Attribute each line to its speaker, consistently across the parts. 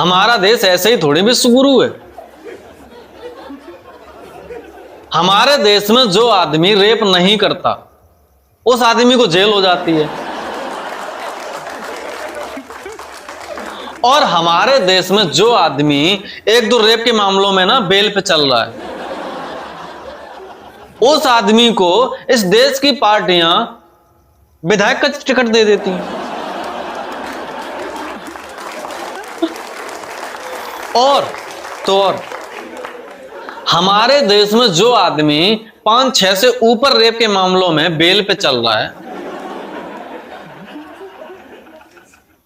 Speaker 1: हमारा देश ऐसे ही थोड़ी विश्व गुरु है। हमारे देश में जो आदमी रेप नहीं करता उस आदमी को जेल हो जाती है, और हमारे देश में जो आदमी एक दो रेप के मामलों में ना बेल पे चल रहा है, उस आदमी को इस देश की पार्टियां विधायक का टिकट दे देती हैं। और हमारे देश में जो आदमी 5-6 से ऊपर रेप के मामलों में बेल पे चल रहा है,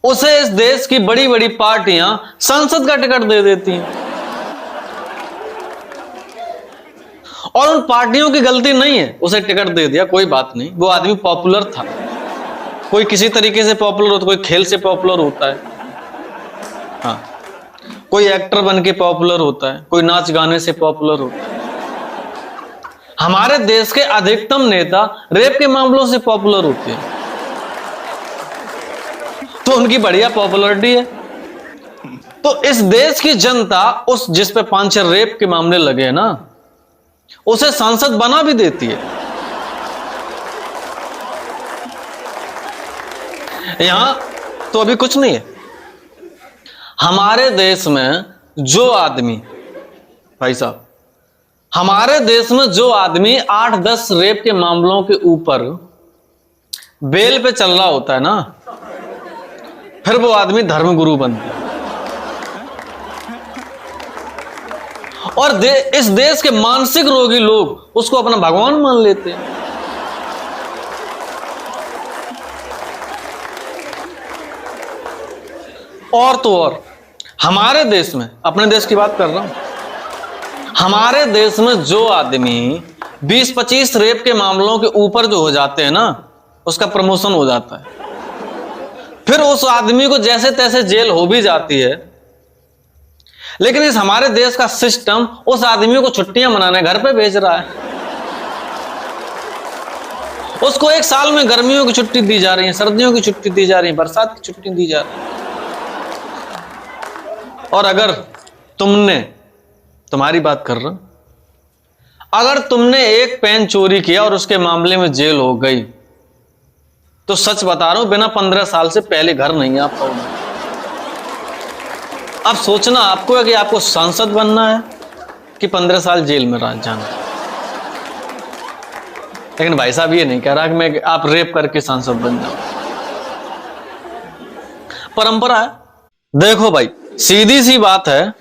Speaker 1: उसे इस देश की बड़ी बड़ी पार्टियां संसद का टिकट दे देती हैं। और उन पार्टियों की गलती नहीं है, उसे टिकट दे दिया, कोई बात नहीं, वो आदमी पॉपुलर था। कोई किसी तरीके से पॉपुलर होता, कोई खेल से पॉपुलर होता है, हाँ, कोई एक्टर बन के पॉपुलर होता है, कोई नाच गाने से पॉपुलर होता है। हमारे देश के अधिकतम नेता रेप के मामलों से पॉपुलर होते हैं, तो उनकी बढ़िया पॉपुलरिटी है। तो इस देश की जनता उस जिस पे 5-6 रेप के मामले लगे हैं ना, उसे सांसद बना भी देती है। यहां तो अभी कुछ नहीं है। हमारे देश में जो आदमी, भाई साहब, हमारे देश में जो आदमी 8-10 रेप के मामलों के ऊपर बेल पे चल रहा होता है ना, फिर वो आदमी धर्मगुरु बनता है। और इस देश के मानसिक रोगी लोग उसको अपना भगवान मान लेते हैं। और तो और हमारे देश में, अपने देश की बात कर रहा हूं, हमारे देश में जो आदमी 20-25 रेप के मामलों के ऊपर जो हो जाते हैं ना, उसका प्रमोशन हो जाता है। फिर उस आदमी को जैसे तैसे जेल हो भी जाती है, लेकिन इस हमारे देश का सिस्टम उस आदमी को छुट्टियां मनाने घर पे भेज रहा है। उसको 1 साल में गर्मियों की छुट्टी दी जा रही है, सर्दियों की छुट्टी दी जा रही है, बरसात की छुट्टी दी जा रही है। और अगर तुमने, तुम्हारी बात कर रहा हूं, अगर तुमने एक पेन चोरी किया और उसके मामले में जेल हो गई, तो सच बता रहा हूं, बिना 15 साल से पहले घर नहीं आ पाओगे। अब सोचना आपको है कि आपको सांसद बनना है कि 15 साल जेल में जाना। लेकिन भाई साहब ये नहीं कह रहा कि मैं आप रेप करके सांसद बन जाओ, परंपरा है। देखो भाई, सीधी सी बात है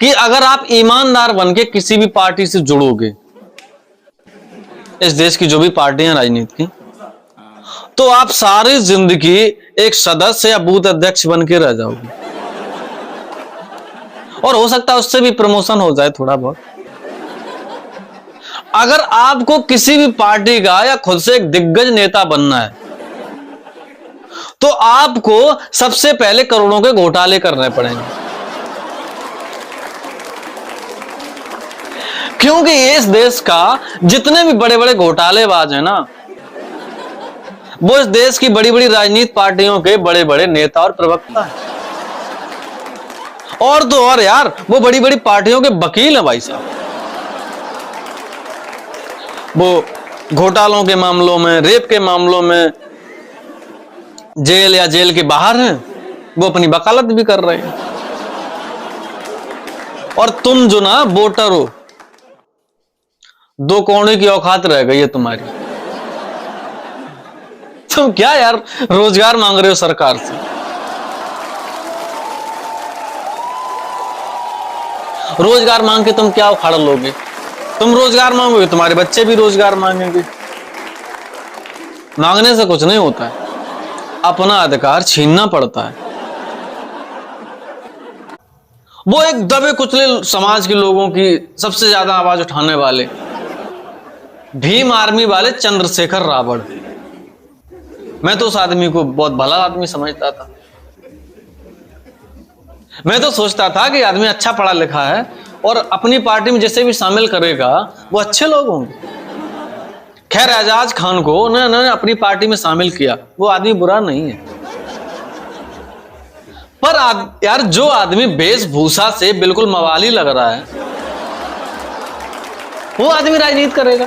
Speaker 1: कि अगर आप ईमानदार बन के किसी भी पार्टी से जुड़ोगे, इस देश की जो भी पार्टियां राजनीति की, तो आप सारी जिंदगी एक सदस्य या बूथ अध्यक्ष बन के रह जाओगे, और हो सकता है उससे भी प्रमोशन हो जाए थोड़ा बहुत। अगर आपको किसी भी पार्टी का या खुद से एक दिग्गज नेता बनना है, तो आपको सबसे पहले करोड़ों के घोटाले करने पड़ेंगे, क्योंकि इस देश का जितने भी बड़े बड़े घोटालेबाज हैं ना, वो इस देश की बड़ी बड़ी राजनीतिक पार्टियों के बड़े बड़े नेता और प्रवक्ता हैं। और तो और यार, वो बड़ी बड़ी पार्टियों के वकील हैं भाई साहब। वो घोटालों के मामलों में, रेप के मामलों में जेल या जेल के बाहर हैं, वो अपनी वकालत भी कर रहे हैं। और तुम जो ना वोटर हो, 2 कौड़े की औकात रह गई है तुम्हारी। तुम क्या यार रोजगार मांग रहे हो सरकार से? रोजगार मांग के तुम क्या उखाड़ लोगे? तुम रोजगार मांगोगे, तुम्हारे बच्चे भी रोजगार मांगेंगे। मांगने से कुछ नहीं होता है, अपना अधिकार छीनना पड़ता है। वो एक दबे कुचले समाज के लोगों की सबसे ज्यादा आवाज उठाने वाले भीम आर्मी वाले चंद्रशेखर रावण, मैं तो उस आदमी को बहुत भला आदमी समझता था। मैं तो सोचता था कि आदमी अच्छा पढ़ा लिखा है और अपनी पार्टी में जैसे भी शामिल करेगा वो अच्छे लोग होंगे। खैर, एजाज खान को उन्होंने अपनी पार्टी में शामिल किया, वो आदमी बुरा नहीं है। पर यार जो आदमी वेशभूषा से बिल्कुल मवाली लग रहा है, वो आदमी राजनीति करेगा?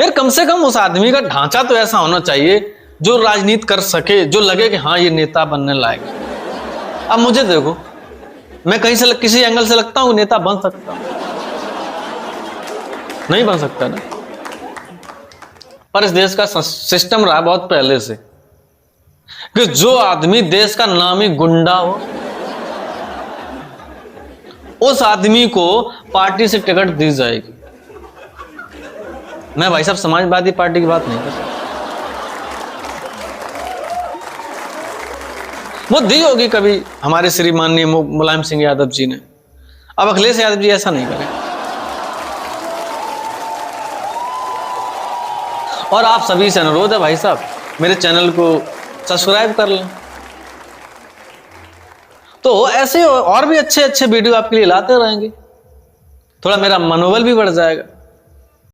Speaker 1: यार कम से कम उस आदमी का ढांचा तो ऐसा होना चाहिए जो राजनीति कर सके, जो लगे कि हाँ ये नेता बनने लायक है। अब मुझे देखो, मैं कहीं से किसी एंगल से लगता हूं नेता बन सकता हूं? नहीं बन सकता ना। पर इस देश का सिस्टम रहा बहुत पहले से कि जो आदमी देश का नामी गुंडा हो, उस आदमी को पार्टी से टिकट दी जाएगी। मैं भाई साहब समाजवादी पार्टी की बात नहीं कर रहा, वो दी होगी कभी हमारे श्री माननीय मुलायम सिंह यादव जी ने। अब अखिलेश यादव जी ऐसा नहीं करें। और आप सभी से अनुरोध है भाई साहब, मेरे चैनल को सब्सक्राइब कर लें, तो ऐसे और भी अच्छे अच्छे वीडियो आपके लिए लाते रहेंगे। थोड़ा मेरा मनोबल भी बढ़ जाएगा।